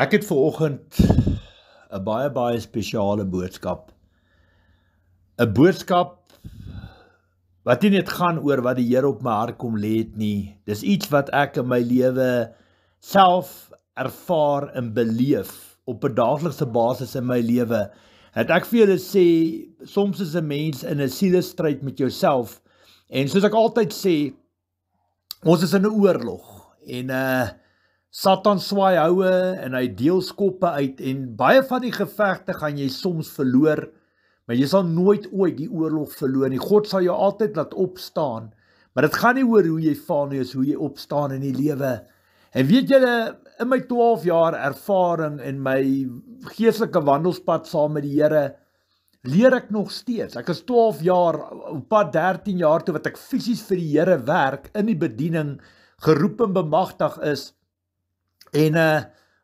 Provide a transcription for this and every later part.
Ek het vanoggend 'n baie spesiale boodskap. 'n Boodskap wat nie net gaan oor wat die Here op my hart kom lê het nie. Dis iets wat ek in my lewe self ervaar en beleef op 'n daaglikse basis in my lewe. Het ek vir julle sê, soms is 'n mens in 'n sielestryd met jouself. En soos ek altyd sê, ons is in 'n oorlog en Satan swaai houe en hy deel skoppe uit en baie van die gevegte gaan jy soms verloor, maar jy sal nooit ooit die oorlog verloor nie. God sal jou altyd laat opstaan, maar dit gaan nie oor hoe jy val nie, is hoe jy opstaan in die lewe. En weet julle, in my 12 jaar ervaring en my geestelike wandelspad saam met die Here, leer ek nog steeds. Ek is 12 jaar, op pad 13 jaar toe wat ek fisies vir die Here werk, in die bediening, geroep en bemagtig is. En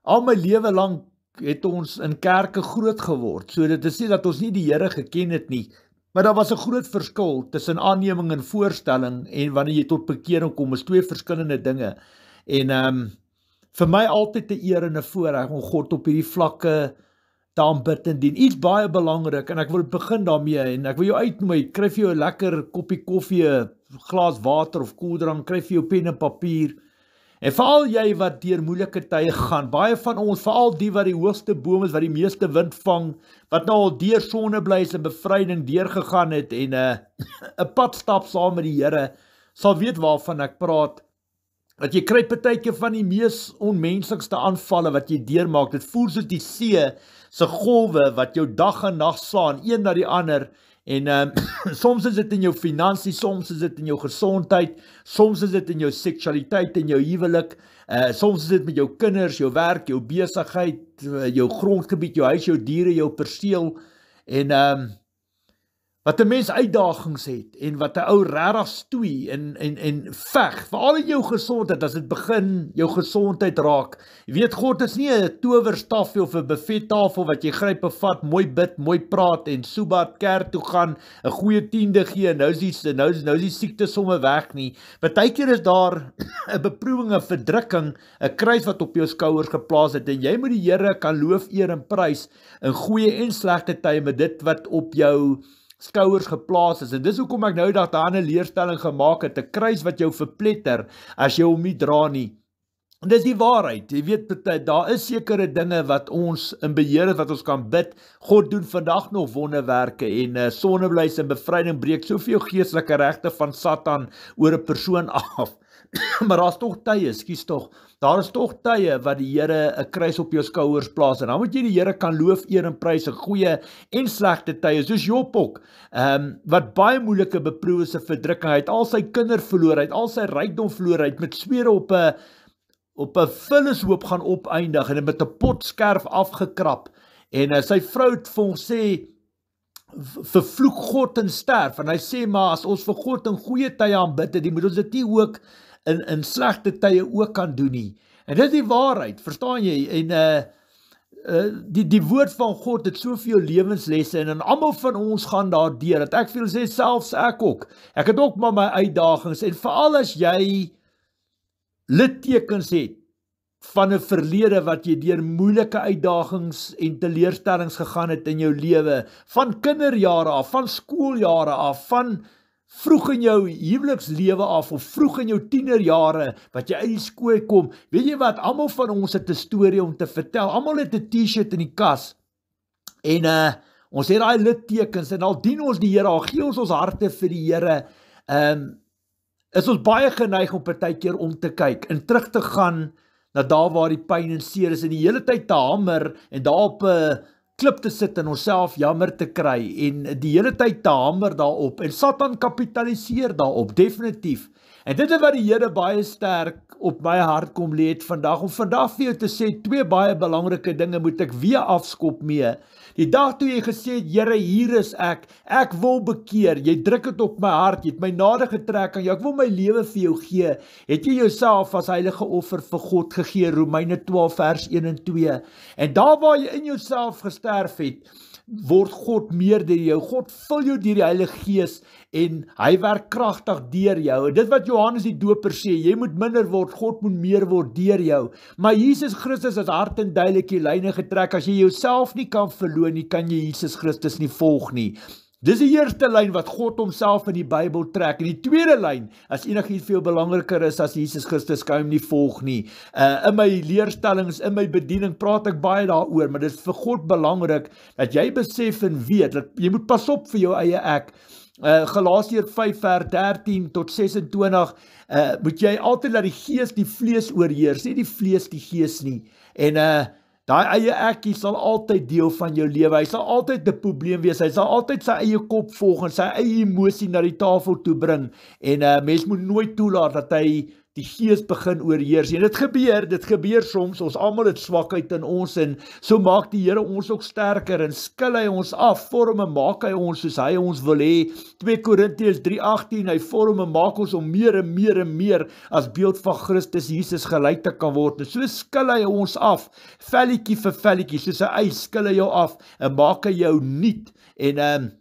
al my lewe lank het ons in kerke groot geword, so dit is nie dat ons nie die Here geken het nie, maar daar was 'n groot verskil tussen aanneming en voorstelling en wanneer jy tot bekering kom, is twee verskillende dinge. En vir my altyd 'n eer en 'n voorreg om God op hierdie vlakke te aanbid en dien. Iets baie belangrik, en ek wil begin daarmee, en ek wil jou uitnooi, kry vir jou 'n lekker koppie koffie, 'n glas water of koeldrank, kry vir jou pen en papier. En veral jy wat deur moeilike tye gaan, baie van ons, veral die wat die hoogste boom is, wat die meeste wind vang, wat nou al deur sonneblys en bevryding deurgegaan het en 'n pad stap saam met die Here, sal weet waarvan ek praat. Dat jy kry partykeer van die mees onmenslikste aanvalle wat jy deurmaak. Dit voel soos die see se golwe wat jou dag en nag slaan, een na die ander. En soms is dit in jou finansies, soms is dit in jou gesondheid, soms is dit in jou seksualiteit, in jou huwelik, soms is dit met jou kinders, jou werk, jou besigheid, jou grondgebied, jou huis, jou diere, jou perseel, en wat 'n mens uitdagings het, en wat 'n ou regtig stoei en veg, veral in jou gesondheid, as dit begin jou gesondheid raak. Jy weet, God is nie 'n towerstafie of 'n buffettafel wat jy gryp en vat, mooi bid, mooi praat en soebat kerk toe gaan, 'n goeie tiende gee, nou is die siekte somme weg nie. Partykeer is daar 'n beproewing, 'n verdrukking, 'n kruis wat op jou skouers geplaas het, en jy moet die Here kan loof, eer en prys in goeie en slegte tye met dit wat op jou skouers geplaas is. En dis hoekom ek nou daar 'n leerstelling gemaak het, 'n kruis wat jou verpletter as jy hom nie dra nie. En dis die waarheid. Jy weet, daar is sekere dinge wat ons in beheer het, wat ons kan bid. God doen vandag nog wonderwerke en sonneblys en bevryding breek soveel geestelike regte van Satan oor 'n persoon af. Maar daar's tog tye, daar is tog tye wat die Here 'n kruis op jou skouers plaas, en dan moet jy die Here kan loof, eer en prys in goeie en slegte tye, soos Job ook, wat baie moeilike beproewes en verdrukking, hy het al sy kinders verloor, hy het al sy rykdom verloor, hy het met swere op 'n vullishoop gaan opeindig, en met 'n potskerf afgekrap, en sy vrou het vir hom sê, vervloek God en sterf, en hy sê, maar as ons vir God in goeie tye aanbid het, moet ons dit nie ook in slegte tye ook kan doen nie. En dit is die waarheid, verstaan jy? En die woord van God het soveel lewenslesse, en almal van ons gaan daardeur, dat ek wil sê, selfs ek ook. Ek het ook maar my uitdagings, en veral as jy littekens het van 'n verlede wat jy deur moeilike uitdagings en teleurstellings gegaan het in jou lewe, van kinderjare af, van skooljare af, van vroeg in jou huwelikslewe af, of vroeg in jou tienerjare, wat jy uit die skool kom. Weet jy wat, almal van ons het 'n storie om te vertel, almal het 'n t-shirt in die kas, en ons het daai littekens, en al dien ons die Here, al gee ons harte vir die Here, is ons baie geneig om partykeer om te kyk, en terug te gaan na daar waar die pyn en seer is, en die hele tyd te hamer, en daar op 'n klip te sit en onsself jammer te kry, en die hele tyd te hamer daarop, en Satan kapitaliseer daarop, definitief. En dit is wat die Here baie sterk op my hart kom lê het vandag, om vandag vir jou te sê, twee baie belangrike dinge moet ek weer afskop mee. Die dag toe jy gesê het, Here, hier is ek wil bekeer, jy druk dit op my hart, jy het my nader getrek aan jou, ek wil my lewe vir jou gee, het jy jouself as heilige offer vir God gegee, Romeine 12 vers 1 en 2, en daar waar jy in jouself gesterf het, word God meer deur jou, God vul jou deur die Heilige Gees, en hy werk kragtig deur jou, en dit wat jou Johannes die Doper sê, jy moet minder word, God moet meer word deur jou. Maar Jesus Christus het hard en duidelik die lyne getrek, as jy jouself nie kan verloon nie, kan jy Jesus Christus nie volg nie. Dis die eerste lyn wat God homself in die Bybel trek. En die tweede lyn, as enigiets veel belangriker is as Jesus Christus, kan hom nie volg nie. In my leerstellings, in my bediening praat ek baie daaroor, maar dit is vir God belangrik dat jy besef en weet, dat jy moet pas op vir jou eie ek. Galasiërs 5 vers 13 tot 26, moet jy altyd laat die gees die vlees oorheers, nie die vlees die gees nie. En daai eie ekkie sal altyd deel van jou lewe, hy sal altyd 'n probleem wees, hy sal altyd sy eie kop volg en sy eie emosie na die tafel toe bring, en mens moet nooit toelaat dat hy die gees begin oorheers. En dit gebeur soms, ons almal het swakheid in ons, en so maak die Here ons ook sterker, en skil hy ons af, vorm en maak hy ons soos hy ons wil hê. 2 Korintiërs 3:18, hy vorm en maak ons om meer en meer en meer as beeld van Christus Jesus gelyk te kan word. En so skil hy ons af, velletjie vir velletjie, soos 'n ys skil hy jou af, en maak hy jou nuut, en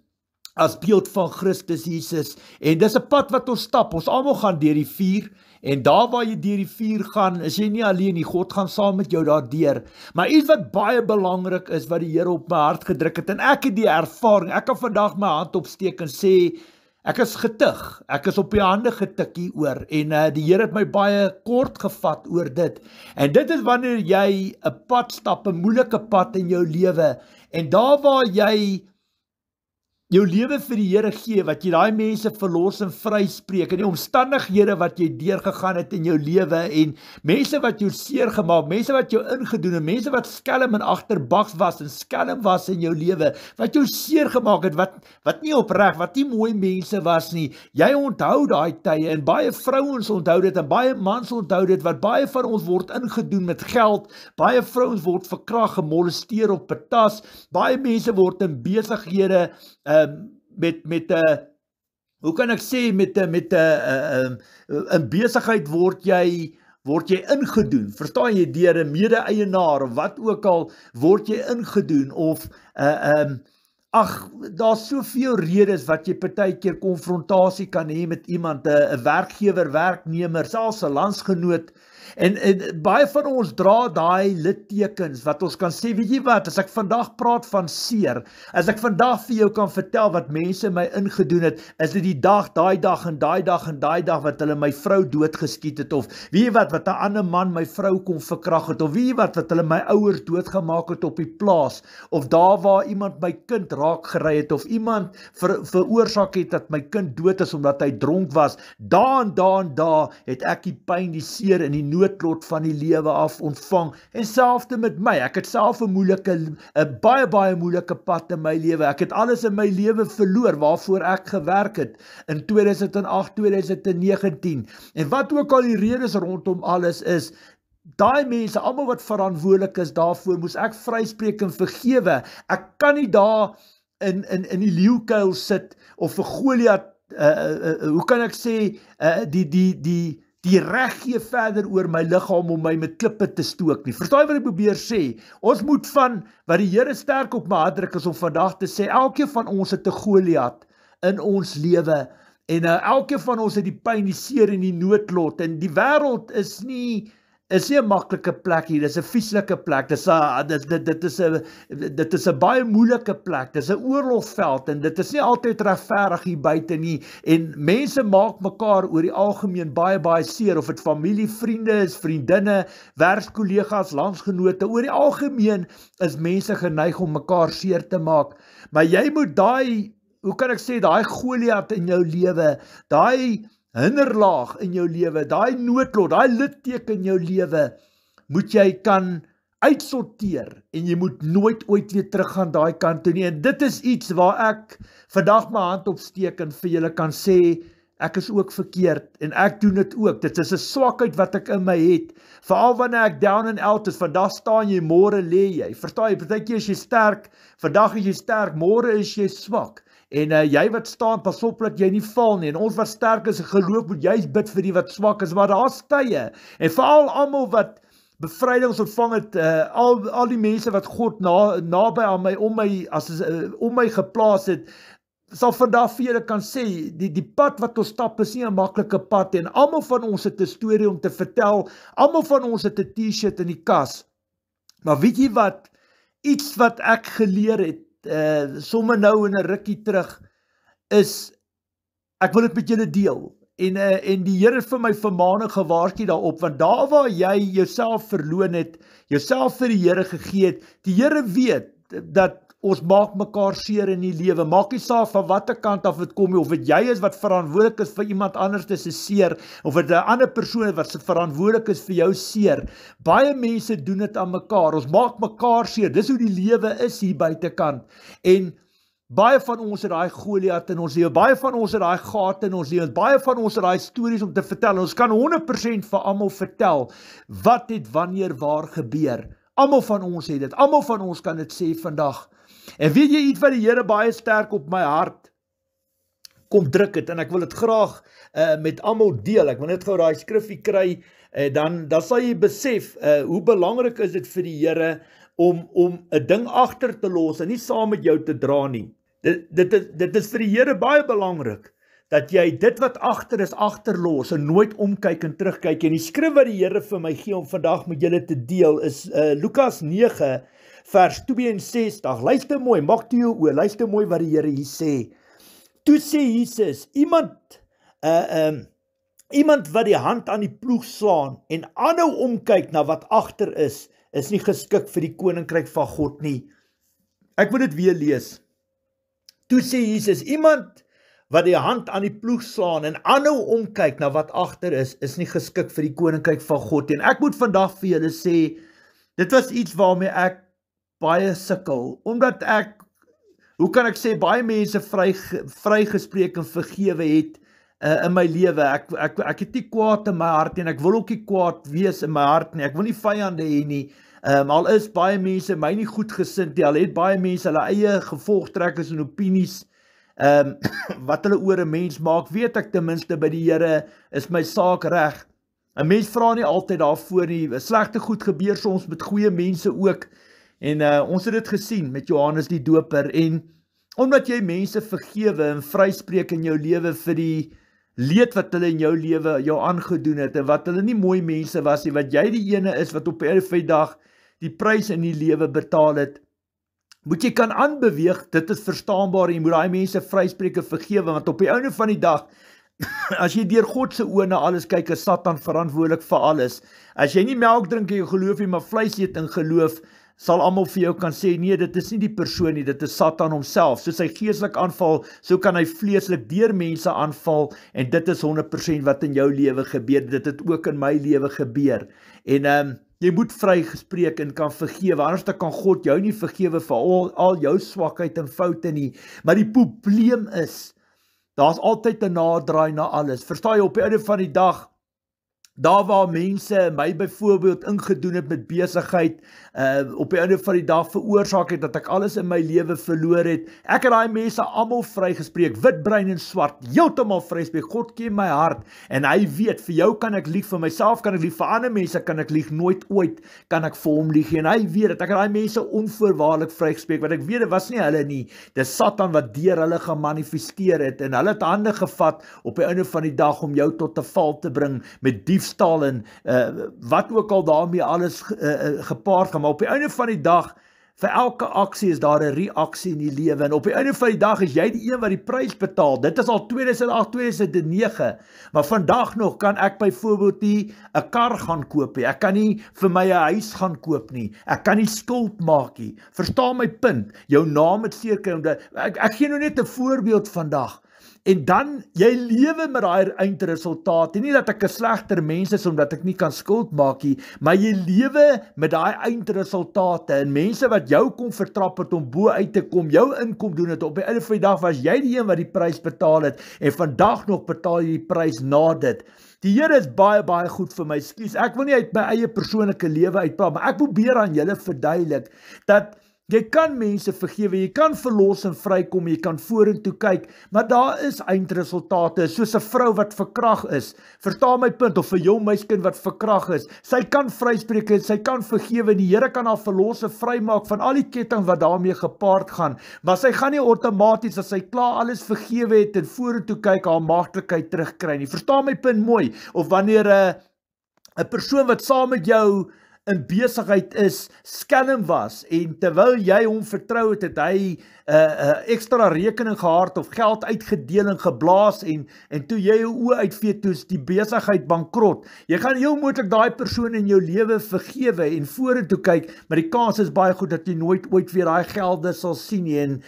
as beeld van Christus Jesus. En dis 'n pad wat ons stap, ons almal gaan deur die vuur, en daar waar jy deur die vuur gaan, is jy nie alleen nie, God gaan saam met jou daardeur. Maar iets wat baie belangrik is, wat die Here op my hart gedruk het, en ek het die ervaring, ek kan vandag my hand opsteek en sê, ek is getig, ek is op die hande getik hieroor, en die Here het my baie kort gevat oor dit. En dit is wanneer jy 'n pad stap, 'n moeilike pad in jou lewe, en daar waar jy jou lewe vir die Here gee, wat jy daai mense verlos en vryspreek, en die omstandighede wat jy deurgegaan het in jou lewe, en mense wat jou seer gemaak, mense wat jou ingedoen het, mense wat skelm en agterbaks was, en skelm was in jou lewe, wat jou seer gemaak het, wat nie opreg, wat nie mooi mense was nie. Jy onthou daai tye, en baie vrouens onthou dit, en baie mans onthou dit, wat baie van ons word ingedoen met geld, baie vrouens word verkragt, gemolesteer op betas, baie mense word in besighede, hoe kan ek sê, met 'n besigheid word jy ingedoen, verstaan jy, deur 'n mede-eienaar, of wat ook al, word jy ingedoen, of daar's soveel redes wat jy partykeer konfrontasie kan hê met iemand, 'n werkgewer, werknemer, selfs 'n landsgenoot. En baie van ons dra daai littekens wat ons kan sê, weet jy wat, as ek vandag praat van seer, as ek vandag vir jou kan vertel wat mense my ingedoen het, is dit die dag, daai dag en daai dag en daai dag wat hulle my vrou doodgeskiet het, of weet jy wat 'n ander man my vrou kon verkragt het, of weet jy wat hulle my ouers doodgemaak het op die plaas, of daar waar iemand my kind raak gery het, of iemand veroorsaak het dat my kind dood is omdat hy dronk was, daar het ek die pyn, die seer en die noodlot van die lewe af ontvang, en selfde met my, ek het self 'n baie moeilike pad in my lewe, ek het alles in my lewe verloor, waarvoor ek gewerk het, in 2008, 2019, en wat ook al die redes rondom alles is, daai mense, almal wat verantwoordelik is daarvoor, moes ek vryspreek en vergewe. Ek kan nie daar in die leeukuil sit, of vir Goliat, hoe kan ek sê, die reg gee verder oor my liggaam om my met klippe te stook nie. Verstaan wat ek probeer sê? Ons moet wat die Here sterk op my hart druk is om vandag te sê, elkeen van ons het 'n Goliat in ons lewe, en elkeen van ons het die pyn, die seer en die noodlot, en die wêreld is nie 'n maklike plek hier, dis 'n vieslike plek, dit is 'n baie moeilike plek, dis 'n oorlogveld, en dit is nie altyd regverdig hier buite nie, en mense maak mekaar oor die algemeen baie seer, of dit familie, vriende is, vriendinne, werkskollegas, landsgenote, oor die algemeen is mense geneig om mekaar seer te maak, maar jy moet daai Goliat in jou lewe, daai hinderlaag in jou lewe, daai noodlot, daai litteken in jou lewe, moet jy kan uitsorteer, en jy moet nooit ooit weer terug gaan daai kant toe nie, en dit is iets waar ek vandag my hand opsteek en vir julle kan sê, ek is ook verkeerd, en ek doen dit ook, dit is 'n swakheid wat ek in my het, veral wanneer ek down and out is, vandag staan jy, môre lê jy, verstaan jy, partykeer is jy sterk, vandag is jy sterk, môre is jy swak, en jy wat staan, pas op dat jy nie val nie, en ons wat sterk is, geloof moet juist bid vir die wat swak is, maar daar's tye, en veral almal wat bevrydings ontvang het, al die mense wat God naby aan my, om my geplaas het, sal vandag vir julle kan sê, die pad wat ons stap is nie 'n maklike pad en almal van ons het 'n storie om te vertel, almal van ons het 'n T-shirt in die kas. Maar weet jy wat, iets wat ek geleer het, sommer nou in 'n rukkie terug, is, ek wil dit met julle deel, en die Here het vir my vanmôre gewaarsku daarop, want daar waar jy jouself verloon het, jouself vir die Here gegee het, die Here weet, dat ons maak mekaar seer in die lewe, maak nie saak van watter kant af dit kom nie, of dit jy is wat verantwoordelik is vir iemand anders se seer, of dit 'n ander persoon wat verantwoordelik is vir jou seer. Baie mense doen dit aan mekaar, ons maak mekaar seer, dis hoe die lewe is hier buitekant, en baie van ons het daai Goliat in ons lewe, baie van ons het daai gate in ons lewe, baie van ons het daai stories om te vertel, ons kan 100% vir almal vertel, wat het wanneer waar gebeur, almal van ons het dit, almal van ons kan dit sê vandag. En weet jy iets wat die Here baie sterk op my hart kom druk het, en ek wil dit graag met almal deel, ek wil net gou daai skrifgie kry, dan sal jy besef, hoe belangrik is dit vir die Here, om 'n ding agter te los, en nie saam met jou te dra nie. Dit is vir die Here baie belangrik, dat jy dit wat agter is, agterlos, en nooit omkyk en terugkyk, en die skrif wat die Here vir my gee om vandag met julle te deel, is Lukas 9, vers 62, luister mooi, maak toe jou oor, luister mooi wat die Here hier sê. Toe sê Jesus, iemand wat die hand aan die ploeg slaan, en aanhou omkyk na wat agter is nie geskik vir die koninkryk van God nie. Ek wil dit weer lees. Toe sê Jesus, iemand wat die hand aan die ploeg slaan, en aanhou omkyk na wat agter is nie geskik vir die koninkryk van God nie. En ek moet vandag vir julle sê, dit was iets waarmee ek baie sukkel, omdat ek, hoe kan ek sê, baie mense vrygespreek en vergewe het in my lewe. Ek het nie kwaad in my hart en ek wil ook nie kwaad wees in my hart nie. Ek wil nie vyande hê nie. Al is baie mense my nie goed gesind nie, al het baie mense hulle eie gevolgtrekkers en opinies wat hulle oor 'n mens maak, weet ek ten minste by die Here is my saak reg. 'n Mens vra nie altyd daarvoor nie. Slegte goed gebeur soms met goeie mense ook. En ons het dit gesien met Johannes die Doper, en omdat jy mense vergewe en vryspreek in jou lewe vir die leed wat hulle in jou lewe jou aangedoen het, en wat hulle nie mooi mense was nie, wat jy die ene is wat op die einde van die dag die prys in die lewe betaal het, moet jy kan aanbeweeg, dit is verstaanbaar, jy moet daai mense vryspreek en vergewe, want op die einde van die dag, as jy deur God se oë na alles kyk, is Satan verantwoordelik vir alles. As jy nie melk drink en jy geloof nie, maar vleis eet in geloof, sal almal vir jou kan sê, nee, dit is nie die persoon nie, dit is Satan homself. Soos hy geestelik aanval, so kan hy vleeslik deur mense aanval, en dit is 100% wat in jou lewe gebeur, dit het ook in my lewe gebeur. En jy moet vrygespreek en kan vergewe, anders kan God jou nie vergewe vir al jou swakheid en foute nie. Maar die probleem is, daar's altyd 'n naderdraai na alles. Verstaan jy, op die einde van die dag, daar waar mense my byvoorbeeld ingedoen het met besigheid, op die einde van die dag veroorsaak het dat ek alles in my lewe verloor het. Ek het daai mense almal vrygespreek, wit, bruin en swart, heeltemal vryspreek. God ken my hart en hy weet, vir jou kan ek lieg, vir myself kan ek lieg, vir ander mense kan ek lieg, nooit ooit kan ek vir hom lieg. En hy weet dat ek het daai mense onvoorwaardelik vrygespreek, want ek weet dit was nie hulle nie, dis Satan wat deur hulle gemanifesteer het, en hulle het hande gevat op die einde van die dag om jou tot 'n val te bring met diefstal en wat ook al daarmee alles gepaard gaan. Maar op die einde van die dag, vir elke aksie is daar 'n reaksie in die lewe, en op die einde van die dag is jy die een wat die prys betaal. Dit is al 2008, 2009, maar vandag nog kan ek byvoorbeeld nie 'n kar gaan koop nie, ek kan nie vir my 'n huis gaan koop nie, ek kan nie skuld maak nie. Verstaan my punt, jou naam het seker, omdat ek gee nou net 'n voorbeeld vandag. En dan, jy lewe met daai eindresultaat, en nie dat ek 'n slegter mens is, omdat ek nie kan skuld maak nie, maar jy lewe met daai eindresultate, en mense wat jou kom vertrap het om bo uit te kom, jou inkom doen het, op die einde van die dag was jy die een wat die prys betaal het, en vandag nog betaal jy die prys na dit. Die Here is baie, baie goed vir my, ek wil nie uit my eie persoonlike lewe uitpraat, maar ek probeer aan julle verduidelik, dat Jy kan mense vergewe, jy kan verlos en vrykom, jy kan vorentoe kyk, maar daar is eindresultate, soos 'n vrou wat verkrag is. Verstaan my punt, of 'n jong meiskind wat verkrag is. Sy kan vryspreek en sy kan vergewe, die Here kan haar verlos en vrymaak van al die ketting wat daarmee gepaard gaan, maar sy gaan nie outomaties as sy klaar alles vergewe het en vorentoe kyk haar maagdelikheid terugkry nie. Verstaan my punt mooi? Of wanneer 'n persoon wat saam met jou in besigheid is, skelm was, en terwyl jy hom vertrou het, het hy extra rekening gehad of geld uitgedeel en geblaas, en toe jy jou oë uitvee, toe is die besigheid bankrot. Jy gaan heel moontlik daai persoon in jou lewe vergewe en vorentoe kyk, maar die kans is baie goed dat jy nooit ooit weer daai gelde sal sien nie, en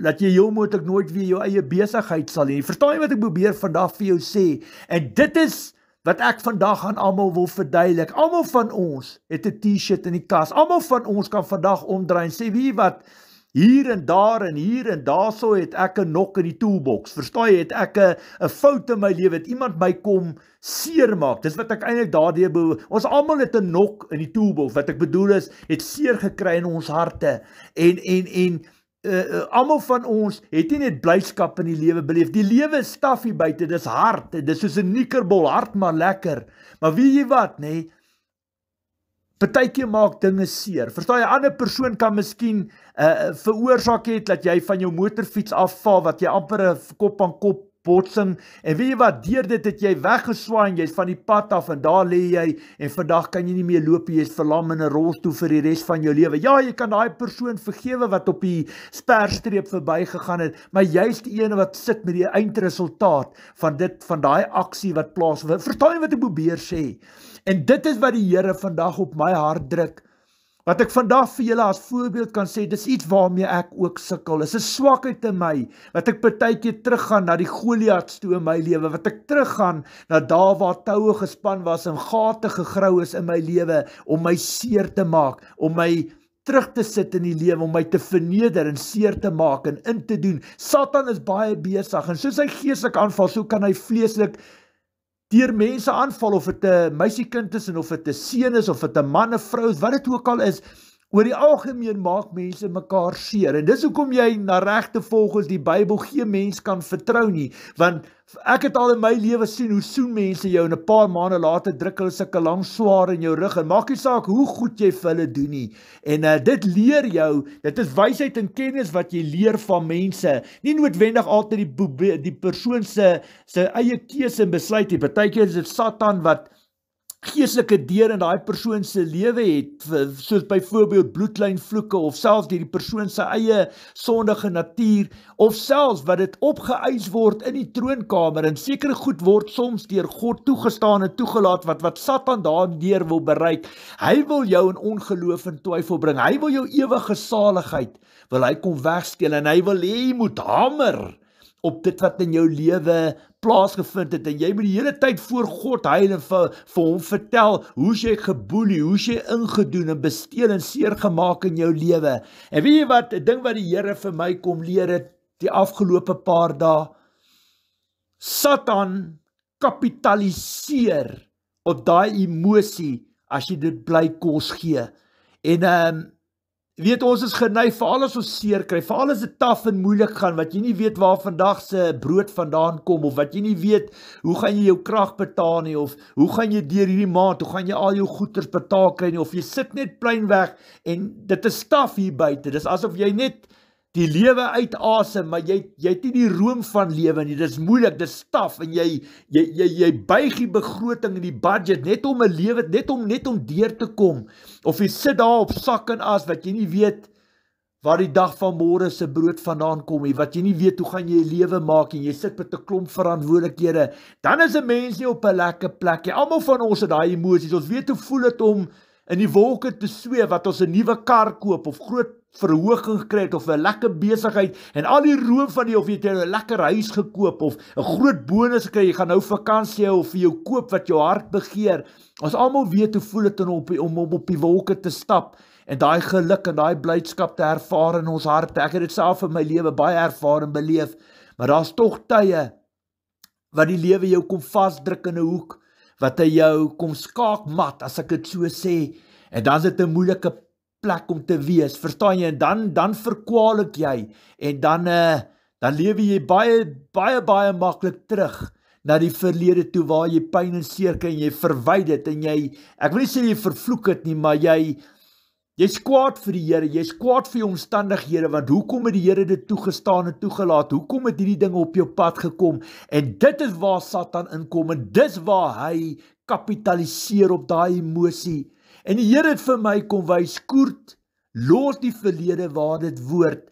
dat jy heel moontlik nooit weer jou eie besigheid sal hê. Verstaan jy wat ek probeer vandag vir jou sê? En dit is wat ek vandag aan almal wil verduidelik. Almal van ons het 'n t-shirt in die kas. Almal van ons kan vandag omdraai en sê, wie wat, hier en daar so het ek 'n nok in die toolbox. Verstaan jy, het ek 'n fout in my lewe, het iemand my kom seermaak. Dis wat ek eintlik daardeur bedoel. Ons almal het 'n nok in die toolbox. Wat ek bedoel is, het seer gekry in ons harte. En almal van ons het nie net blyskap in die lewe beleef. Die lewe is staf hier buite, dis hard, dis soos 'n nikkerbol, hard maar lekker. Maar weet jy wat, nee? Partykeer maak dinge seer. Verstaan jy, 'n ander persoon kan miskien veroorsaak het dat jy van jou motorfiets afval, wat jy amper 'n kop aan kop botsing, en weet jy wat, deur dit het jy weggeswaai, jy's van die pad af, en daar lê jy, en vandag kan jy nie meer loop, jy is verlam in 'n rolstoel vir die res van jou lewe. Ja, jy kan daai persoon vergewe wat op die sperstreep verby gegaan het, maar jy's die ene wat sit met die eindresultaat van daai aksie wat plaasvind. Verstaan jy wat ek probeer sê? En dit is wat die Here vandag op my hart druk. Wat ek vandag vir julle as voorbeeld kan sê, dis iets waarmee ek ook sukkel. Dis 'n swakheid in my, wat ek partykeer teruggaan na die Goliats toe in my lewe, wat ek teruggaan na daar waar toue gespan was en gate gegrou is in my lewe, om my seer te maak, om my terug te sit in die lewe, om my te verneder en seer te maak en in te doen. Satan is baie besig, en soos hy geestelik aanval, so kan hy vleeslik deur mense aanval, of het 'n meisiekind is, en of het 'n seun is, of het 'n man, 'n vrou is, wat dit ook al is, oor die algemeen maak mense mekaar seer, en dis hoekom jy na regte volgens die Bybel geen mens kan vertrou nie, want ek het al in my lewe sien hoe soen mense jou, en 'n paar maande later druk hulle sulke lang swaar in jou rug, en maak nie saak hoe goed jy vir hulle doen nie, en dit leer jou, dit is wysheid en kennis wat jy leer van mense, nie noodwendig altyd die persoon se eie keuse en besluit nie. Partykeer is dit Satan wat geestelike deur in daai persoon se lewe het, soos byvoorbeeld bloedlynvloeke, of selfs deur die persoon se eie sondige natuur, of selfs wat dit opgeëis word in die troonkamer, en sekere goed word soms deur God toegestaan en toegelaat, wat Satan daardeur wil bereik. Hy wil jou in ongeloof en twyfel bring, hy wil jou ewige saligheid, wil hy kom wegsteel, en hy wil hê jy moet hamer op dit wat in jou lewe plaasgevind het, en jy moet die hele tyd voor God huil en vir hom vertel, hoe jy geboelie, hoe jy ingedoen en besteel en seer gemaak in jou lewe. En weet jy wat, 'n ding wat die Here vir my kom leer het, die afgelope paar dae, Satan kapitaliseer op daai emosie, as jy dit bly kos gee. En weet, ons is geneig, veral as ons seer kry, veral as dit taaf en moeilik gaan, wat jy nie weet waar vandag se brood vandaan kom, of wat jy nie weet, hoe gaan jy jou krag betaal nie, of hoe gaan jy deur hierdie maand, hoe gaan jy al jou goeders betaal kry nie, of jy sit net pleinweg, en dit is taaf hier buite, dis asof jy net die lewe uitasem, maar jy het nie die room van lewe nie, dis moeilik, dis taaf, en jy buig die begroting en die budget, net om 'n lewe, net om deur te kom, of jy sit daar op sak en as, wat jy nie weet, waar die dag van môre se brood vandaan kom nie, wat jy nie weet, hoe gaan jy 'n lewe maak, en jy sit met 'n klomp verantwoordelikhede, dan is 'n mens nie op 'n lekker plek nie. Almal van ons het daai emosies, ons weet hoe voel dit om in die wolke te sweef, wat ons 'n nuwe kar koop, of groot verhoging gekry het, of 'n lekker besigheid, en al die roem van die, of jy het 'n lekker huis gekoop, of 'n groot bonus gekry, jy gaan nou vakansie hou, of vir jou koop wat jou hart begeer. Ons almal weet hoe voel dit om op die wolke te stap, en daai geluk en daai blydskap te ervaar in ons harte. Ek het dit self in my lewe baie ervaar en beleef, maar daar's tog tye wat die lewe jou kom vasdruk in 'n hoek, wat hy jou kom skaakmat, as ek dit so sê, en dan is dit 'n moeilike plek om te wees, verstaan jy, en dan verkwalik jy, en dan lewe jy baie maklik terug na die verlede toe, waar jy pyn en seer kry, en jy verwy dit, en ek wil nie sê jy vervloek dit nie, maar jy's kwaad vir die Here, jy's kwaad vir jou omstandighede, want hoekom het die Here dit toegestaan en toegelaat, hoekom het hierdie dinge op jou pad gekom, en dit is waar Satan inkom, en dis waar hy kapitaliseer op daai emosie, en die Here het vir my kom wys, Koert, los die verlede waar dit woord,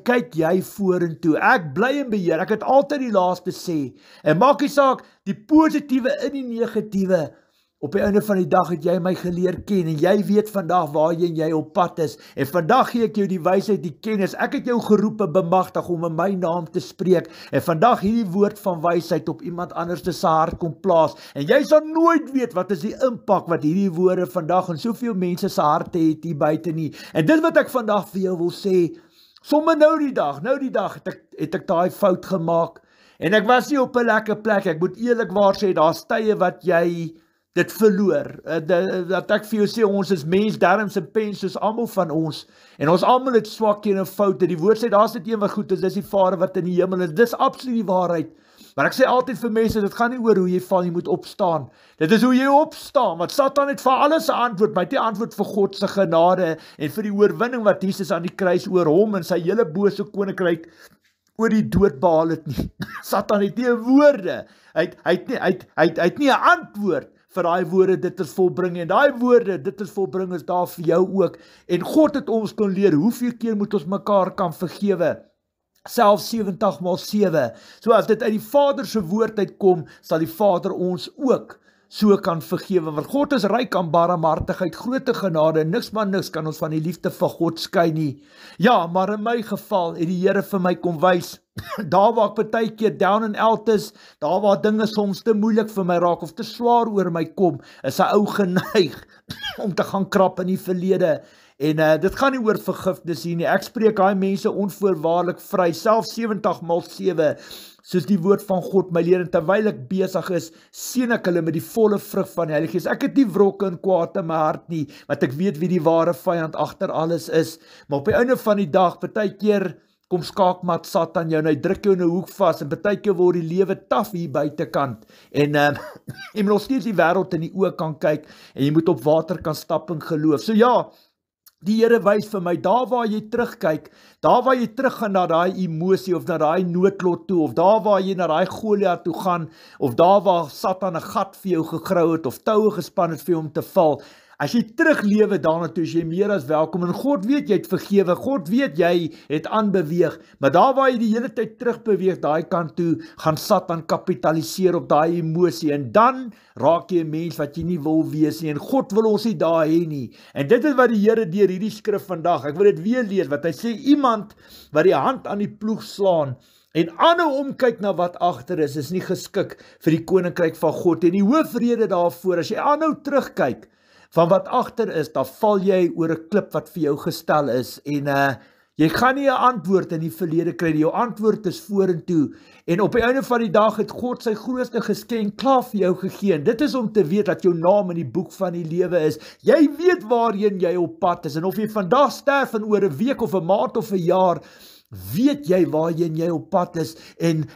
kyk jy vorentoe, ek bly in beheer, ek het altyd die laaste sê, en maak nie saak, die positiewe en die negatiewe, op die einde van die dag het jy my geleer ken, en jy weet vandag waarheen jy op pad is, en vandag gee ek jou die wysheid, die kennis, ek het jou geroep en bemagtig om in my naam te spreek, en vandag hierdie woord van wysheid op iemand anders se hart kom plaas, en jy sal nooit weet wat is die impak wat hierdie woorde vandag in soveel mense se harte het hier buite nie, en dit wat ek vandag vir jou wil sê, sommer nou die dag het ek daai fout gemaak, en ek was nie op 'n lekker plek, ek moet eerlikwaar sê, daar's tye wat jy dit verloor, dat ek vir jou sê, ons is mens, darms en pens, soos almal van ons, en ons almal het swakhede en foute, die woord sê, daar's dit een wat goed is, dis die Vader wat in die hemel is, dis absoluut die waarheid, maar ek sê altyd vir mense, dit gaan nie oor hoe jy val, jy moet opstaan, dit is hoe jy opstaan, want Satan het vir alles 'n antwoord, maar het nie antwoord vir God se genade, en vir die oorwinning wat Jesus aan die kruis oor hom, en sy hele bose koninkryk, oor die dood behaal het nie, Satan het nie 'n woorde, hy het nie 'n antwoord, vir daai woorde, dit is volbring, en daai woorde, dit is volbring, is daar vir jou ook, en God het ons kon leer, hoeveel keer moet ons mekaar kan vergewe, selfs 70 maal 7, so as dit uit die Vader se woord uitkom, sal die Vader ons ook so kan vergewe, want God is ryk aan barmhartigheid, groote genade, niks maar niks kan ons van die liefde van God skei nie, ja, maar in my geval, het die Here vir my kom wys, daar waar ek baie keer down and out is, daar waar dinge soms te moeilik vir my raak, of te swaar oor my kom, is 'n ou geneig, om te gaan krap in die verlede, en dit gaan nie oor vergifnis hier nie, ek spreek daai mense onvoorwaardelik vry, selfs 70 maal 7, soos die woord van God my leer, en terwyl ek besig is, seën ek hulle met die volle vrug van die Heilige Gees, ek het nie wrokke en kwaad in my hart nie, want ek weet wie die ware vyand agter alles is, maar op die einde van die dag, baie keer, kom skaakmat Satan jou, en hy druk jou in 'n hoek vas, en baie keer word die lewe taf hier buitekant, en jy moet nog steeds die wêreld in die oë kan kyk, en jy moet op water kan stap in geloof, so ja, die Here wys vir my, daar waar jy terugkyk, daar waar jy teruggaan na daai emosie, of na daai noodlot toe, of daar waar jy na daai Goliat toe gaan, of daar waar Satan 'n gat vir jou gegrou het, of toue gespan het vir jou om te val, as jy teruglewe daarna toe, is jy meer as welkom, en God weet jy het vergewe, God weet jy het aanbeweeg, maar daar waar jy die hele tyd terugbeweeg, daai kant toe, gaan Satan kapitaliseer op daai emosie, en dan raak jy 'n mens wat jy nie wil wees nie, en God wil ons nie daar hê nie, en dit is wat die Here deur hierdie skrif vandag, ek wil dit weer lees, wat hy sê, iemand wat die hand aan die ploeg slaan, en aanhou omkyk na wat agter is nie geskik vir die koninkryk van God, en die hoofrede daarvoor, as jy aanhou terugkyk, van wat agter is, dan val jy oor 'n klip wat vir jou gestel is, en jy gaan nie 'n antwoord in die verlede kry, jou antwoord is vorentoe, en op die einde van die dag het God sy grootste geskenk klaar vir jou gegee, en dit is om te weet dat jou naam in die boek van die lewe is, jy weet waarheen jy op pad is, en of jy vandag sterf en oor 'n week of 'n maand of 'n jaar, weet jy waarheen jy op pad is, en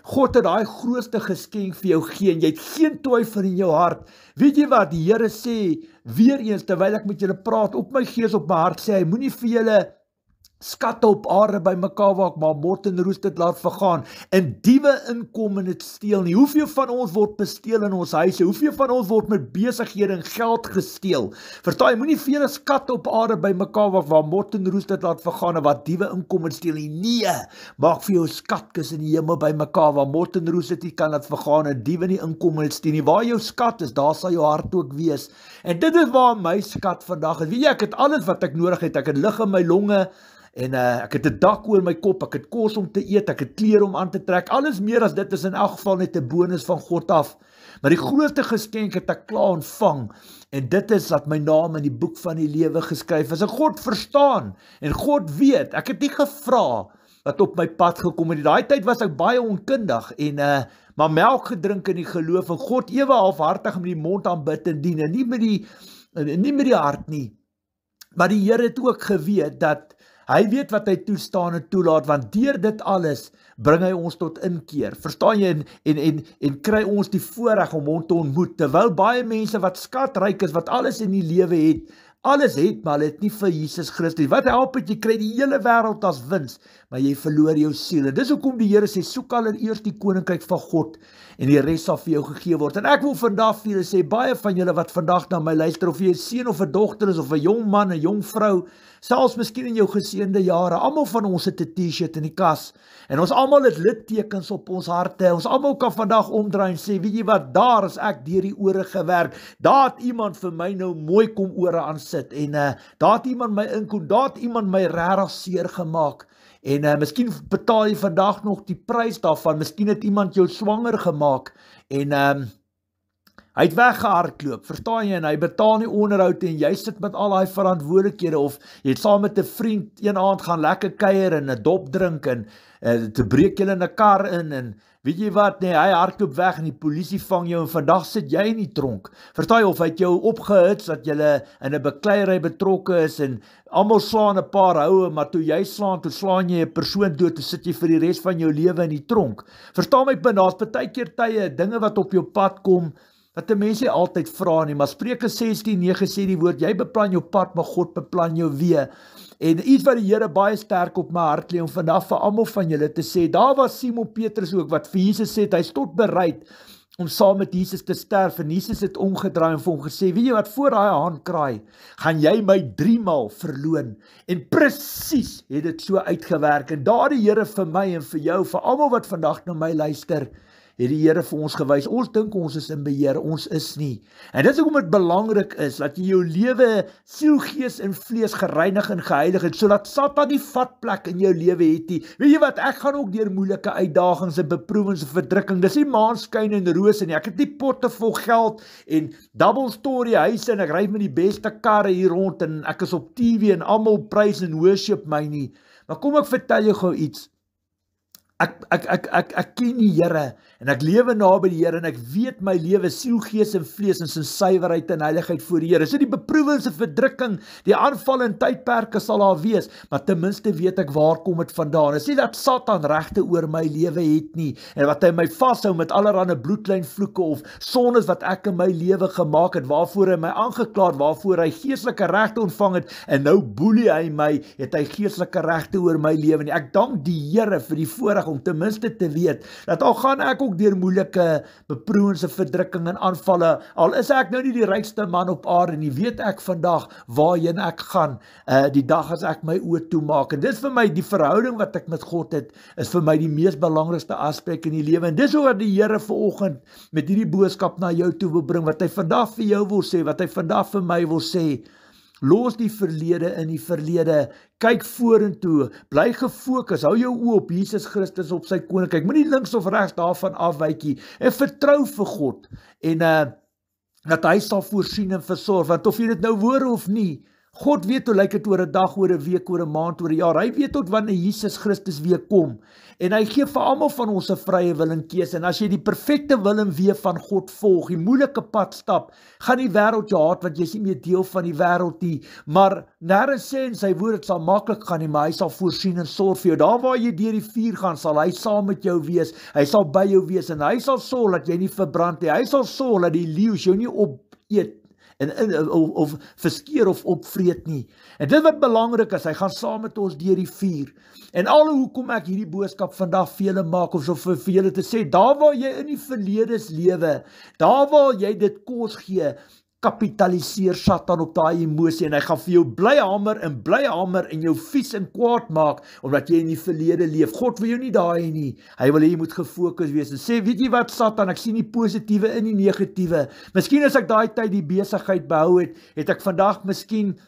God het daai grootste geskenk vir jou gegee, en jy het geen twyfel in jou hart, weet jy wat, die Here sê, weer eens, terwyl ek met julle praat, op my gees, op my hart, sê hy, moenie vir julle skatte op aarde by mekaar maak, maar mot en roes dit laat vergaan, en diewe inkom en dit steel nie, hoeveel van ons word besteel in ons huise, hoeveel van ons word met besighede en geld gesteel, verstaan jy, moenie vir julle skatte op aarde by mekaar maak, waar mot en roes dit laat vergaan, en wat diewe inkom en steel nie, nee, maak vir jou skatkis in die hemel by mekaar, waar mot en roes dit nie kan laat vergaan, en diewe nie inkom en steel nie, waar jou skat is, daar sal jou hart ook wees, en dit is waar my skat vandag is, weet jy, ek het alles wat ek nodig het, ek het lig in my longe, en ek het 'n dak oor my kop, ek het kos om te eet, ek het klere om aan te trek, alles meer as dit is in elk geval net 'n bonus van God af, maar die grootste geskenk het ek klaar ontvang, en dit is dat my naam in die boek van die lewe geskryf is, en God verstaan, en God weet, ek het nie gevra wat op my pad gekom het, daai tyd was ek baie onkundig, en maar melk gedrink in die geloof, en God ewe halfhartig met die mond aanbid en dien, en nie met die hart nie, Maar die Here het ook geweet dat hy weet wat hy toestaan en toelaat, want deur dit alles bring hy ons tot inkeer. Verstaan jy, en kry ons die voorreg om hom te ontmoet, terwyl baie mense wat skatryk is, wat alles in die lewe het, alles het, maar hulle het nie vir Jesus Christus. Wat help het, jy kry die hele wêreld as wins, maar jy verloor jou siel. En dis hoekom die Here sê, soek allereerst die koninkryk van God, en die res sal vir jou gegee word. En ek wil vandag vir julle sê, baie van julle wat vandag na my luister, of jy 'n seun of 'n dogter is, of 'n jong man, 'n jong vrou, selfs miskien in jou geseënde jare, almal van ons het 'n T-shirt in die kas, en ons almal het littekens op ons harte, ons almal kan vandag omdraai en sê, weet jy wat, daar is ek deur die ore gewerk, daar het iemand vir my nou mooi kom ore aan sit, en daar het iemand my inkom, daar het iemand my regtig seer gemaak, en miskien betaal jy vandag nog die prys daarvan, miskien het iemand jou swanger gemaak, en hy het weggehardloop, verstaan jy, en hy betaal nie onderhoud, en jy sit met al die verantwoordelikhede, of jy het saam met 'n vriend een aand gaan lekker kuier, en 'n dop drink, en te breek julle in 'n kar in, en weet jy wat, nee, hy hardloop weg, en die polisie vang jou, en vandag sit jy in die tronk, verstaan jy, of hy het jou opgehits, dat julle in 'n bekleierery betrokke is, en almal slaan 'n paar houe, maar toe jy slaan, toe slaan jy 'n persoon dood, toe sit jy vir die res van jou lewe in die tronk, verstaan my punt, daar's baie keer tye, dinge wat op jou pad kom, wat die mense altyd vra nie, maar Spreuke 16:9 sê die woord, jy beplan jou pad, maar God beplan jou weë. En iets wat die Here baie sterk op my hart lê, om vandag vir almal van julle te sê, daar was Simon Petrus ook, wat vir Jesus sê, hy is tot bereid om saam met Jesus te sterf, en Jesus het omgedraai en vir hom gesê, weet jy wat, voor daai haan kraai, gaan jy my 3 maal verloon, en presies het dit so uitgewerk, en daar die Here vir my en vir jou, vir almal wat vandag na my luister, het die Here vir ons gewys, ons dink ons is in beheer, ons is nie. En dit is hoekom dit belangrik is, dat jy jou lewe, siel, gees en vlees gereinig en geheilig het, sodat Satan nie vatplek in jou lewe het nie. Weet jy wat, ek gaan ook deur moeilike uitdagings en beproewings en verdrukking, dis nie maanskyn en rose nie, ek het nie potte vol geld en double story huise, en ek ry met die beste karre hier rond, en ek is op TV, en almal prys en worship my nie. Maar kom ek vertel jou gou iets, Ek ken die Here, en ek lewe naby die Here, en ek weet my lewe, siel, gees en vlees, en sy suiwerheid en heiligheid voor die Here. So die beproewings en verdrukking, die aanval en tydperke sal daar wees, maar ten minste weet ek waar kom het vandaan. Dit is nie dat Satan regte oor my lewe het nie, en wat hy my vashou met allerlei bloedlynvloeke of sondes wat ek in my lewe gemaak het, waarvoor hy my aangekla het, waarvoor hy geestelike regte ontvang het, en nou boelie hy my, het hy geestelike regte oor my lewe nie. Ek dank die Here vir die voorreg om ten minste te weet, dat al gaan ek ook deur moeilike beproewings en verdrukking en aanvalle, al is ek nou nie die rykste man op aarde nie, weet ek vandag waarheen ek gaan, die dag as ek my oë toemaak, en dis vir my die verhouding wat ek met God het, is vir my die mees belangrikste aspek in die lewe, en dis wat die Here vanoggend met hierdie boodskap na jou toe wil bring, wat hy vandag vir jou wil sê, wat hy vandag vir my wil sê, los die verlede in die verlede, kyk vorentoe, bly gefokus, hou jou oë op Jesus Christus, op sy koninkryk, moenie links of regs daarvan afwyk, en vertrou vir God, en dat hy sal voorsien en versorg, want of jy dit nou hoor of nie, God weet hoe lyk dit oor 'n dag, oor 'n week, oor 'n maand, oor 'n jaar. Hy weet tot wanneer Jesus Christus weer kom. En hy gee vir almal van ons 'n vrye wil en keuse. En as jy die perfekte wil en weë van God volg, die moeilike pad stap, gaan die wêreld jou haat, want jy is nie meer deel van die wêreld nie. Maar nêrens sê in sy woord dit sal maklik gaan nie, maar hy sal voorsien en sorg vir jou. Daar waar jy deur die vuur gaan, sal hy saam met jou wees. Hy sal by jou wees en hy sal sorg dat jy nie verbrand nie. Hy sal sorg dat die leeu's jou nie opeet of verskeer of opvreet nie. En dit wat belangrik is, hy gaan saam met ons deur die vuur. En al hoekom ek hierdie boodskap vandag vir julle maak, of so vir julle te sê, daar waar jy in die verledes lewe, daar waar jy dit kos gee, kapitaliseer Satan op daai emosie, en hy gaan vir jou bly hamer en jou vies en kwaad maak, omdat jy in die verlede leef. God wil jou nie daai nie. Hy wil hê jy moet gefokus wees en sê, weet jy wat Satan, ek sien die positiewe in die negatiewe. Miskien as ek daai tyd die besigheid behou het, het ek vandag miskien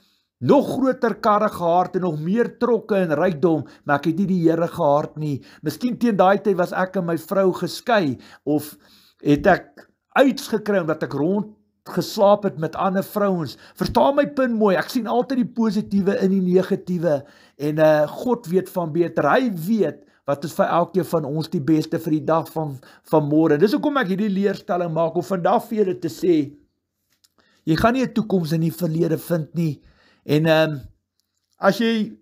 nog groter karre gehad en nog meer trokke en rykdom, maar ek het nie die Here gehad nie. Miskien teen daai tyd was ek en my vrou geskei, of het ek uitgekry omdat ek rond geslaap het met ander vrouens. Verstaan my punt mooi, ek sien altyd die positiewe in die negatiewe, en God weet van beter, hy weet wat is vir elkeen van ons die beste vir die dag van môre. Dis hoekom ek hierdie leerstelling maak, om vandag vir julle te sê, jy gaan nie 'n toekoms in die verlede vind nie, En as jy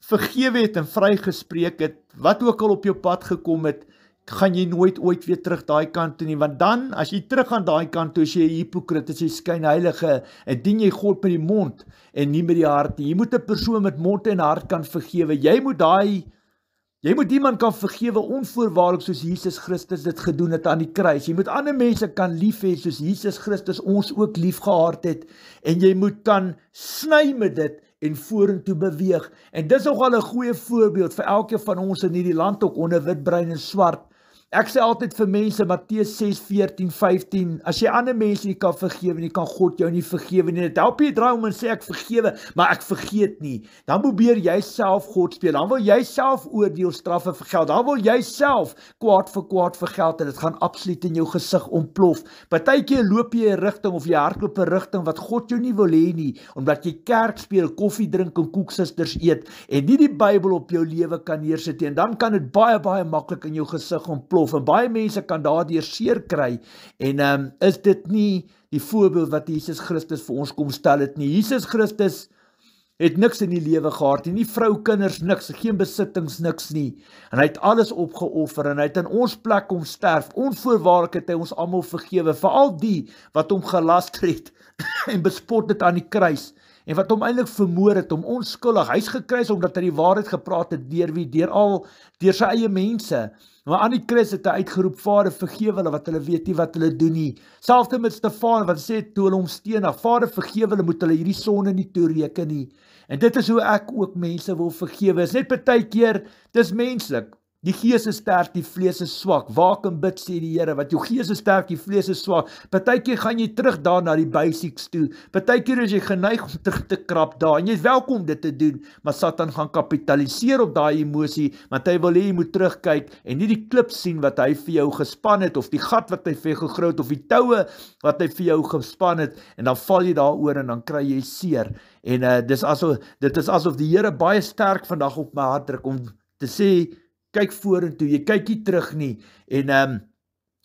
vergewe het en vrygespreek het, wat ook al op jou pad gekom het, gaan jy nooit ooit weer terug daai kant toe nie, want dan, as jy terug aan daai kant toe, as jy 'n hipokrit, as jy skynheilige, en dien jy God met die mond, en nie met die hart nie. Jy moet 'n persoon met mond en hart kan vergewe, jy moet iemand kan vergewe onvoorwaardelik soos Jesus Christus dit gedoen het aan die kruis. Jy moet ander mense kan lief hê soos Jesus Christus ons ook lief gehad het, en jy moet kan sny met dit en vorentoe beweeg. En dis nogal 'n goeie voorbeeld vir elkeen van ons in hierdie land ook onder wit, bruin en swart. Ek sê altyd vir mense, Matteus 6, 14, 15, as jy ander mense nie kan vergewe nie, kan God jou nie vergewe nie. Dit help jy draai om en sê ek vergewe, maar ek vergeet nie. Dan probeer jy self God speel, dan wil jy self oordeel, straffe vergeld, dan wil jy self kwaad vir kwaad vergeld, en dit gaan absoluut in jou gesig ontplof. Partykeer loop jy 'n rigting, of jy hardloop 'n rigting wat God jou nie wil hê nie, omdat jy kerk speel, koffie drink en koeksisters eet, en nie die Bybel op jou lewe kan neersit, en dan kan dit baie, baie maklik in jou gesig ontplof, en baie mense kan daardeur seer kry, en is dit nie die voorbeeld wat Jesus Christus vir ons kom stel het nie. Jesus Christus het niks in die lewe gehad nie vrou, kinders, niks, geen besittings, niks nie, en hy het alles opgeoffer, en hy het in ons plek kom sterf, onvoorwaardelik het hy ons almal vergewe, veral die wat hom gelaster het, en bespot het aan die kruis, en wat hom eintlik vermoor het, hom onskuldig, hy is gekruis omdat hy die waarheid gepraat het, deur wie, deur sy eie mense, maar aan die kruis het hy uitgeroep, Vader, vergewe hulle, wat hulle weet nie wat hulle doen nie. Selfs met Stefan, wat sê, toe hulle hom stenig, Vader, vergewe hulle, moet hulle hierdie sonde nie toereken nie. En dit is hoe ek ook mense wil vergewe, is net partykeer, dis menslik. Die gees is sterk, die vlees is swak. Waak en bid, sê die Here, wat jou gees is sterk, die vlees is swak. Partykeer gaan jy terug daar na die basics toe. Partykeer is jy geneig om terug te krap daar, en jy is welkom dit te doen, maar Satan gaan kapitaliseer op daai emosie, want hy wil hê jy moet terugkyk, en nie die klip sien wat hy vir jou gespan het, of die gat wat hy vir jou gegrou het, of die toue wat hy vir jou gespan het, en dan val jy daaroor, en dan kry jy seer. En dit is asof die Here baie sterk vandag op my hart druk, om te sê, kyk vorentoe, jy kyk nie terug nie, en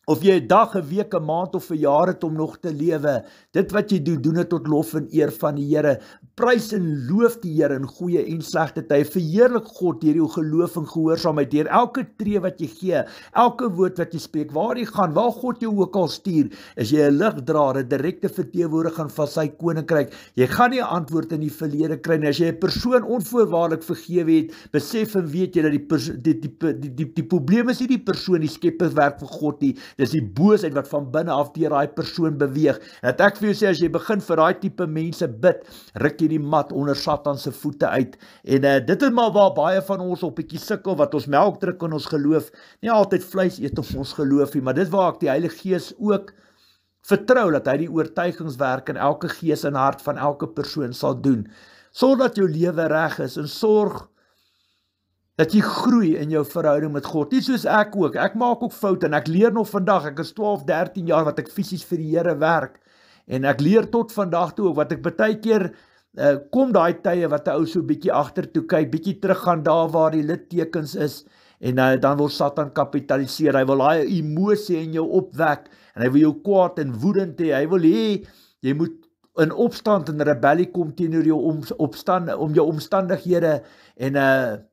of jy 'n dag, 'n week, 'n maand of 'n jaar het om nog te lewe, dit wat jy doen, doen dit tot lof en eer van die Here. Prys en loof die Here in goeie en slegte tye. Verheerlik God deur jou geloof en gehoorsaamheid, deur elke tree wat jy gee, elke woord wat jy spreek, waar jy gaan, waar God jou ook al stuur, is jy 'n ligdraer, 'n direkte verteenwoordiger van sy koninkryk. Jy gaan nie 'n antwoord in die verlede kry nie. As jy 'n persoon onvoorwaardelik vergewe het, besef en weet jy dat die probleem is nie die persoon, die skepperswerk van God nie. Dis die boosheid wat van binne af deur daai persoon beweeg. En dat ek vir jou sê, as jy begin vir daai tipe mense bid, ruk jy die mat onder Satan se voete uit. En dit is maar waar baie van ons op bietjie sukkel, wat ons melk druk in ons geloof, nie altyd vleis eet op ons geloof nie, maar dit waar ek die Heilige Gees ook vertrou, dat hy die oortuigingswerk in elke gees en hart van elke persoon sal doen. Sorg dat jou lewe reg is, en sorg dat jy groei in jou verhouding met God, nie soos ek ook, ek maak ook foute, en ek leer nog vandag, ek is 12, 13 jaar wat ek fisies vir die Here werk, en ek leer tot vandag toe ook, wat ek baie keer, kom daai tye wat 'n ou so bietjie agtertoe kyk, bietjie terug gaan daar waar die littekens is, en dan wil Satan kapitaliseer, hy wil daai emosie in jou opwek, en hy wil jou kwaad en woedend hê, hy wil hê, jy moet in opstand en rebellie kom teenoor jou om jou omstandighede, en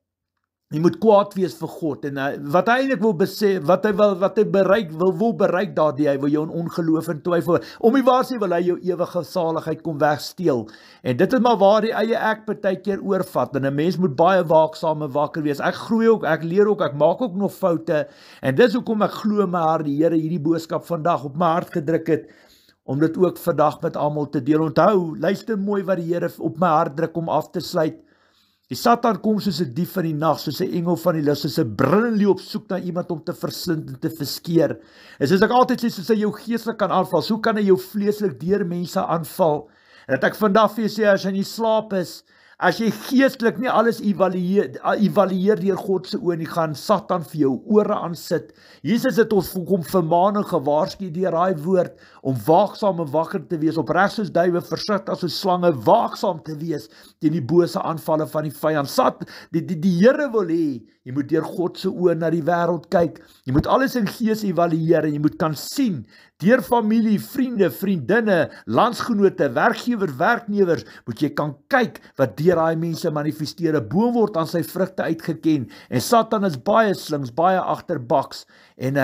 jy moet kwaad wees vir God, en wat hy eintlik wil besê, wat hy wil bereik daardie, hy wil jou in ongeloof en twyfel, om die waar sê wil hy jou ewige saligheid kom wegsteel, en dit is maar waar die eie ek partykeer oorvat, en 'n mens moet baie waaksaam en wakker wees. Ek groei ook, ek leer ook, ek maak ook nog foute, en dis hoekom ek glo my hart, die Here hierdie boodskap vandag op my hart gedruk het, om dit ook vandag met almal te deel. Onthou, luister mooi wat die Here op my hart druk om af te sluit. Die Satan kom soos 'n dief van die nag, soos 'n engel van die lig, soos 'n brullende op soek na iemand om te verslind en te verskeer. En soos ek altyd sê, soos hy jou geestelik kan aanval, so kan hy jou vleeslik deur mense aanval. En dat ek vandag vir jou sê, as jy in die slaap is, as jy geestelik nie alles evalueer deur God se oë nie, gaan Satan vir jou ore aansit. Jesus het ons kom vermaan en gewaarsku deur daai woord, om waaksaam en wakker te wees, opreg soos duwe, versigtig as slange, waaksaam te wees teen die bose aanvalle van die vyand. Die Here wil hê, jy moet deur God se oë na die wêreld kyk, jy moet alles in gees evalueer, en jy moet kan sien, deur familie, vriende, vriendinne, landsgenote, werkgewer, werknemers, moet jy kan kyk wat deur daai mense manifesteer. 'n boom word aan sy vrugte uitgeken, en Satan is baie slinks, baie agterbaks, en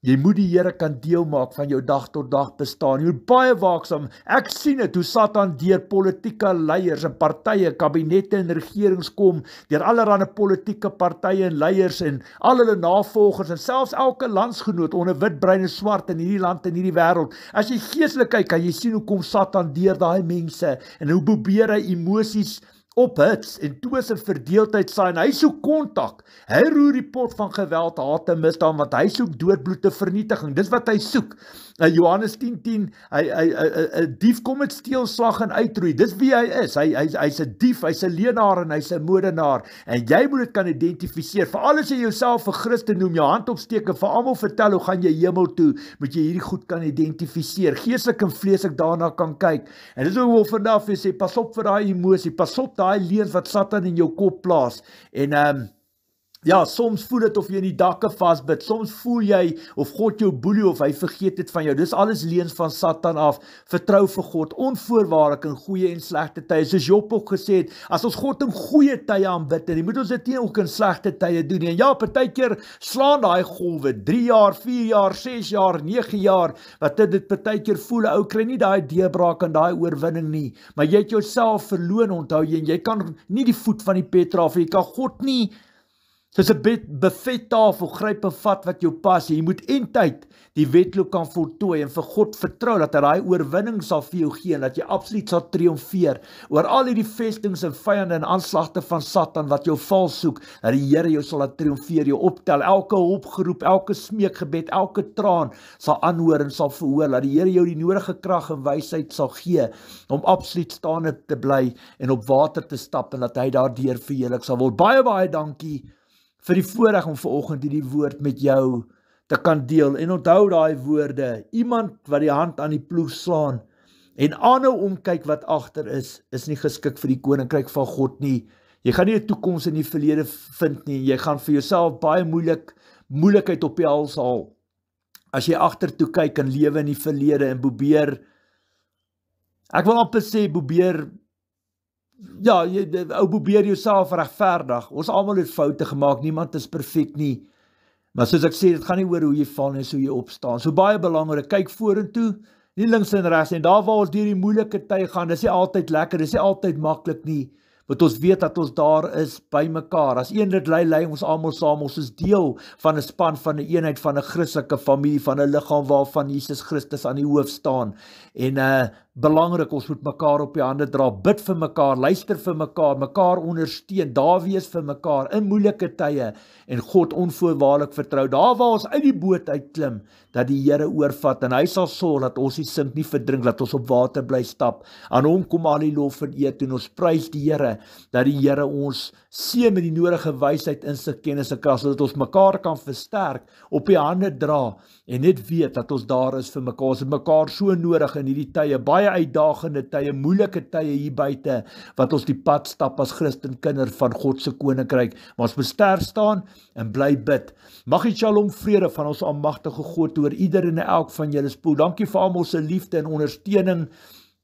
jy moet die Here kan deel maak van jou dag tot dag bestaan. Jy moet baie waaksaam. Ek sien dit hoe Satan deur politieke leiers en partye, kabinette en regerings kom, deur allerlei politieke partye en leiers en al hulle navolgers en selfs elke landsgenoot onder wit, bruin en swart in hierdie land en hierdie wêreld. As jy geestelik kyk, kan jy sien hoe kom Satan deur daai mense en hoe probeer hy emosies ophits en twis en verdeeldheid saai, en hy soek kontak. Hy roer die pot van geweld, haat en misdaad, want hy soek doodbloed te vernietiging. Dis wat hy soek. Johannes 10:10, 'n dief kom met steel, slag en uitroei. Dis wie hy is. Hy's 'n dief, hy's 'n leenaar en hy's 'n moordenaar. En jy moet dit kan identifiseer. Veral as jy jouself 'n Christen noem, jou hand opsteek en vir almal vertel hoe gaan jy hemel toe, moet jy hierdie goed kan identifiseer. Geestelik en vleeslik daarna kan kyk. En dis ook wel vandag vir sê, pas op vir daai emosie, pas op daai leuns wat Satan in jou kop plaas. En ja, soms voel dit of jy in die dakke vasbid, soms voel jy of God jou boelie of hy vergeet het van jou. Dis alles leuns van Satan af. Vertrou vir God, onvoorwaardelik in goeie en slegte tye. Soos Job ook gesê het, as ons God in goeie tye aanbid, en moet ons dit nie ook in slegte tye doen nie. En ja, partykeer slaan daai golwe, 3 jaar, 4 jaar, 6 jaar, 9 jaar, wat dit partykeer voel, ou kry nie daai deurbraak en daai oorwinning nie. Maar jy het jouself verloon, onthou jy, en jy kan nie die voet van die Petra af, jy kan God nie soos 'n buffettafel gryp en vat wat jou pas. Jy moet eintyd die wedloop kan voltooi en vir God vertrou dat hy daai oorwinning sal vir jou gee en dat jy absoluut sal triomfeer oor al hierdie vestings en vyande en aanslagte van Satan wat jou val soek, dat die Here jou sal laat triomfeer, jou optel, elke hulpgeroep, elke smeekgebed, elke traan sal aanhoor en sal verhoor, dat die Here jou die nodige krag en wysheid sal gee om absoluut staande te bly en op water te stap en dat hy daardeur verheerlik sal word. Baie dankie vir die voorreg om vanoggend hierdie woord met jou te kan deel. En onthou daai woorde, iemand wat die hand aan die ploeg slaan en aanhou omkyk wat agter is nie geskik vir die koninkryk van God nie. Jy gaan nie 'n toekoms in die verlede vind nie. Jy gaan vir jouself baie moeilikheid op die hals haal as jy agtertoe kyk en lewe in die verlede en probeer, ek wil amper sê probeer jouself regverdig. Ons almal het foute gemaak, niemand is perfek nie. Maar soos ek sê, dit gaan nie oor hoe jy val nie, so jy opstaan. So baie belangrik, kyk vorentoe, nie links en regs nie. Daar waar ons deur die moeilike tye gaan, dis nie altyd lekker, dis nie altyd maklik nie. Want ons weet dat ons daar is by mekaar. As een dit lei ons almal saam. Ons is deel van 'n span, van 'n eenheid, van 'n Christelike familie, van 'n liggaam waarvan Jesus Christus aan die hoof staan. En belangrik, ons moet mekaar op die hande dra, bid vir mekaar, luister vir mekaar ondersteun, daar wees vir mekaar in moeilike tye en God onvoorwaardelik vertrou. Daar waar ons uit die boot uitklim, dat die Here oorvat en hy sal sorg dat ons nie sink nie verdrink, dat ons op water bly stap. Aan hom kom al die lof en eer toe. Ons prys die Here dat die Here ons seën met die nodige wysheid, insig, kennis en krag, sodat ons mekaar kan versterk, op die hande dra en net weet dat ons daar is vir mekaar. Ons het mekaar so nodig in hierdie tye, baie uitdagende tye, moeilike tye hier buite, wat ons die pad stap as Christenkinder van God se koninkryk. Maar ons moet sterk staan en bly bid. Mag die Shalom vrede van ons almagtige God oor ieder en elk van julle spoel. Dankie vir almal se liefde en ondersteuning,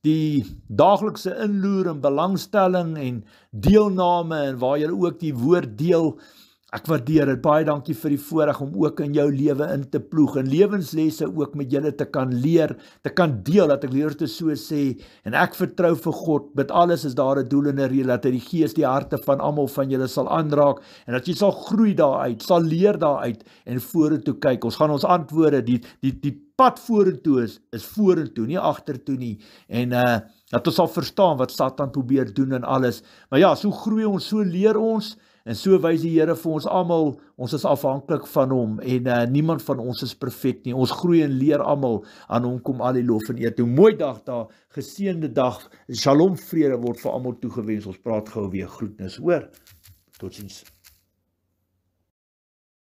die daaglikse inloer en belangstelling en deelname en waar julle ook die woord deel. Ek waardeer dit. Baie dankie vir die voorreg om ook in jou lewe in te ploeg en lewenslesse ook met julle te kan leer, te kan deel, dat ek leer te so sê. En ek vertrou vir God, met alles is daar 'n doel en 'n rede, dat hy die gees die harte van almal van julle sal aanraak en dat jy sal groei daaruit, sal leer daaruit en vorentoe kyk. Ons gaan ons antwoorde, die pad vorentoe is vorentoe, nie agtertoe nie. En dat ons sal verstaan wat Satan probeer doen en alles. Maar ja, so groei ons, so leer ons. En so wys die Here vir ons almal, ons is afhanklik van hom en niemand van ons is perfek nie. Ons groei en leer almal, aan hom kom al die lof en eer toe. Mooi dag daar, geseënde dag. Shalom vrede word vir almal toegewens. Ons praat gou weer, groetnis, hoor. Totsiens.